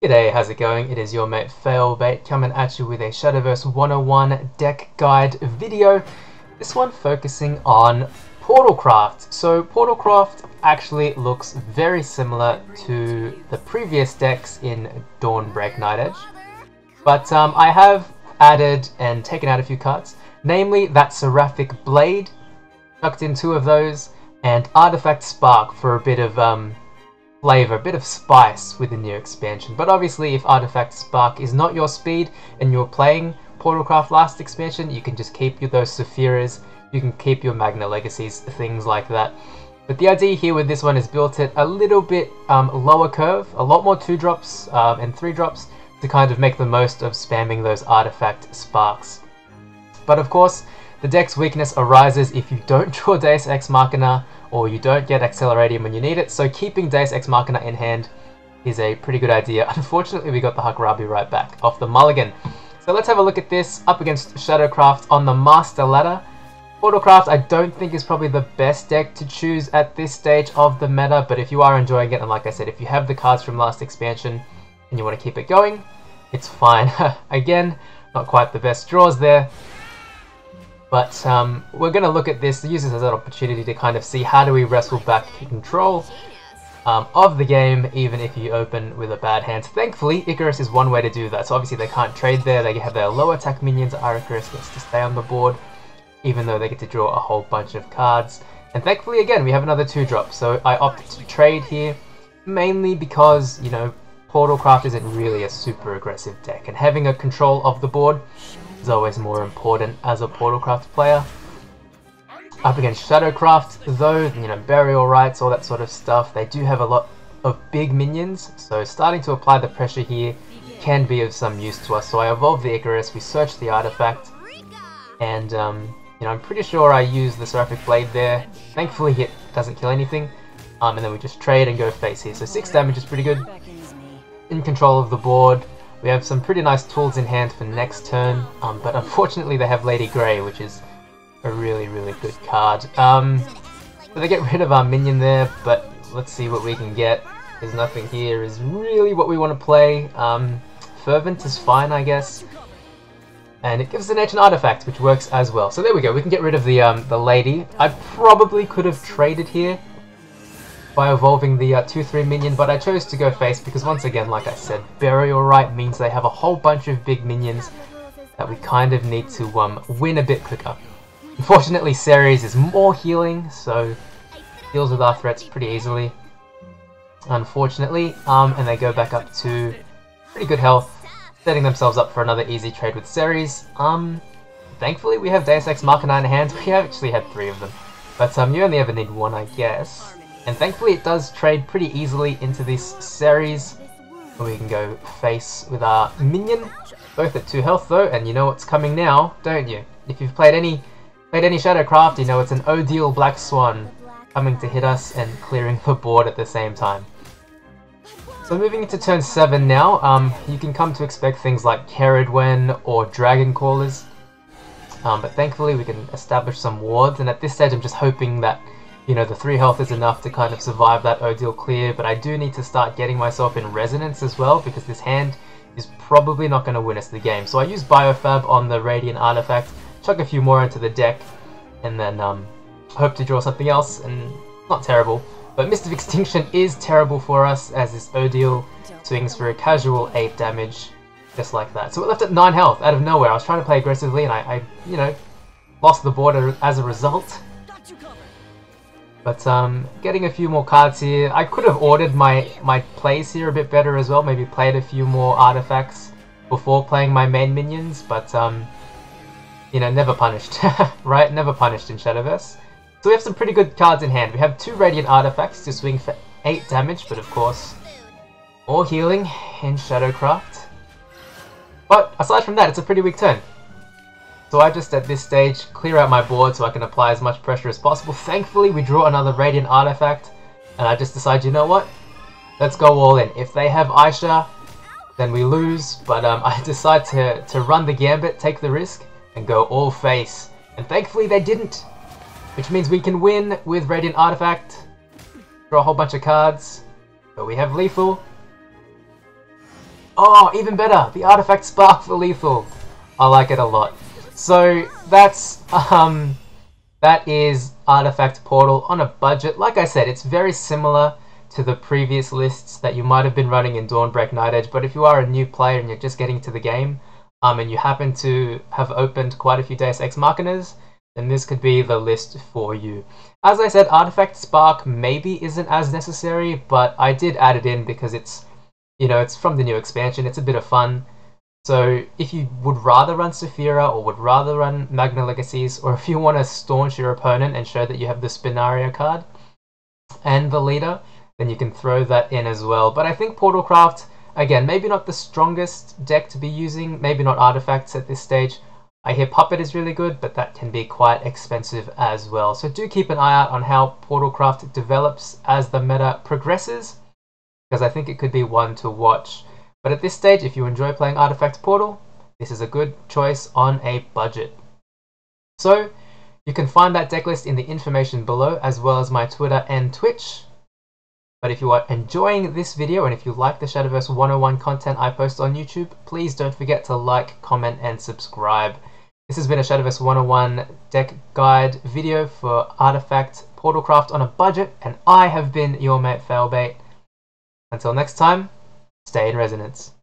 G'day, how's it going? It is your mate Failbait coming at you with a Shadowverse 101 deck guide video. This one focusing on Portalcraft. So Portalcraft actually looks very similar to the previous decks in Dawnbreak Night Edge. But I have added and taken out a few cards, namely that Seraphic Blade, chucked in 2 of those, and Artifact Spark for a bit of flavor, a bit of spice with the new expansion. But obviously if Artifact Spark is not your speed and you're playing Portalcraft last expansion, you can just keep those Safiras, you can keep your Magna Legacies, things like that. But the idea here with this one is built it a little bit lower curve, a lot more 2-drops and 3-drops to kind of make the most of spamming those Artifact Sparks. But of course, the deck's weakness arises if you don't draw Deus Ex Machina or you don't get Acceleratium when you need it, so keeping Deus Ex Machina in hand is a pretty good idea. Unfortunately, we got the Hakkarabi right back off the mulligan. So let's have a look at this up against Shadowcraft on the Master Ladder. Portalcraft I don't think is probably the best deck to choose at this stage of the meta, but if you are enjoying it, and like I said, if you have the cards from last expansion and you want to keep it going, it's fine. Again, not quite the best draws there. But we're going to look at this, use this as an opportunity to kind of see how do we wrestle back control of the game, even if you open with a bad hand. Thankfully, Icarus is one way to do that. So obviously they can't trade there, they have their low attack minions, Icarus gets to stay on the board, even though they get to draw a whole bunch of cards. And thankfully, again, we have another 2-drop, so I opted to trade here, mainly because, you know, Portalcraft isn't really a super aggressive deck, and having a control of the board is always more important as a Portalcraft player. Up against Shadowcraft, though, you know, burial rights, all that sort of stuff, they do have a lot of big minions, so starting to apply the pressure here can be of some use to us. So I evolved the Icarus, we searched the artifact, and you know, I'm pretty sure I used the Seraphic Blade there. Thankfully it doesn't kill anything, and then we just trade and go face here. So 6 damage is pretty good. In control of the board. We have some pretty nice tools in hand for next turn, but unfortunately they have Lady Grey, which is a really good card. So they get rid of our minion there, but let's see what we can get, because nothing here is really what we want to play. Fervent is fine, I guess, and it gives us an Ancient Artifact, which works as well. So there we go, we can get rid of the Lady. I probably could have traded here by evolving the 2-3 minion, but I chose to go face because once again, like I said, Burial Rite means they have a whole bunch of big minions that we kind of need to win a bit quicker. Unfortunately, Ceres is more healing, so deals with our threats pretty easily, unfortunately, and they go back up to pretty good health, setting themselves up for another easy trade with Ceres. Thankfully we have Deus Ex Machina in hand. We actually had 3 of them, but you only ever need 1, I guess. And thankfully it does trade pretty easily into this Ceres. We can go face with our minion, both at 2 health though, and you know what's coming now, don't you? If you've played any Shadowcraft, you know it's an Odile Black Swan coming to hit us and clearing the board at the same time. So moving into turn 7 now, you can come to expect things like Caradwen or Dragon Callers, but thankfully we can establish some wards, and at this stage I'm just hoping that, you know, the 3 health is enough to kind of survive that Odile clear, but I do need to start getting myself in resonance as well, because this hand is probably not going to win us the game. So I use Biofab on the Radiant Artifact, chuck a few more into the deck, and then hope to draw something else, and not terrible. But Mist of Extinction is terrible for us, as this Odile swings for a casual 8 damage, just like that. So we're left at 9 health out of nowhere. I was trying to play aggressively, and I you know, lost the board as a result. But getting a few more cards here. I could have ordered my plays here a bit better as well, maybe played a few more artifacts before playing my main minions, but you know, never punished, right? Never punished in Shadowverse. So we have some pretty good cards in hand. We have 2 Radiant Artifacts to swing for 8 damage, but of course, more healing in Shadowcraft. But aside from that, it's a pretty weak turn. So I just, at this stage, clear out my board so I can apply as much pressure as possible. Thankfully, we draw another Radiant Artifact, and I just decide, you know what? Let's go all in. If they have Aisha, then we lose, but I decide to run the gambit, take the risk, and go all face. And thankfully they didn't, which means we can win with Radiant Artifact, draw a whole bunch of cards, but we have lethal, Oh, even better! The Artifact Spark for lethal! I like it a lot. So, that is Artifact Portal on a budget. Like I said, it's very similar to the previous lists that you might have been running in Dawnbreak Night Edge, but if you are a new player and you're just getting to the game, and you happen to have opened quite a few Deus Ex Machinas, then this could be the list for you. As I said, Artifact Spark maybe isn't as necessary, but I did add it in because it's, you know, it's from the new expansion, it's a bit of fun. So if you would rather run Safira or would rather run Magna Legacies, or if you want to staunch your opponent and show that you have the Spinario card and the leader, then you can throw that in as well. But I think Portalcraft, again, maybe not the strongest deck to be using, maybe not artifacts at this stage. I hear Puppet is really good, but that can be quite expensive as well. So do keep an eye out on how Portalcraft develops as the meta progresses, because I think it could be one to watch. But at this stage, if you enjoy playing Artifact Portal, this is a good choice on a budget. So you can find that deck list in the information below, as well as my Twitter and Twitch. But if you are enjoying this video and if you like the Shadowverse 101 content I post on YouTube, please don't forget to like, comment, and subscribe. This has been a Shadowverse 101 deck guide video for Artifact Portalcraft on a budget, and I have been your mate Failbait. Until next time, stay in resonance.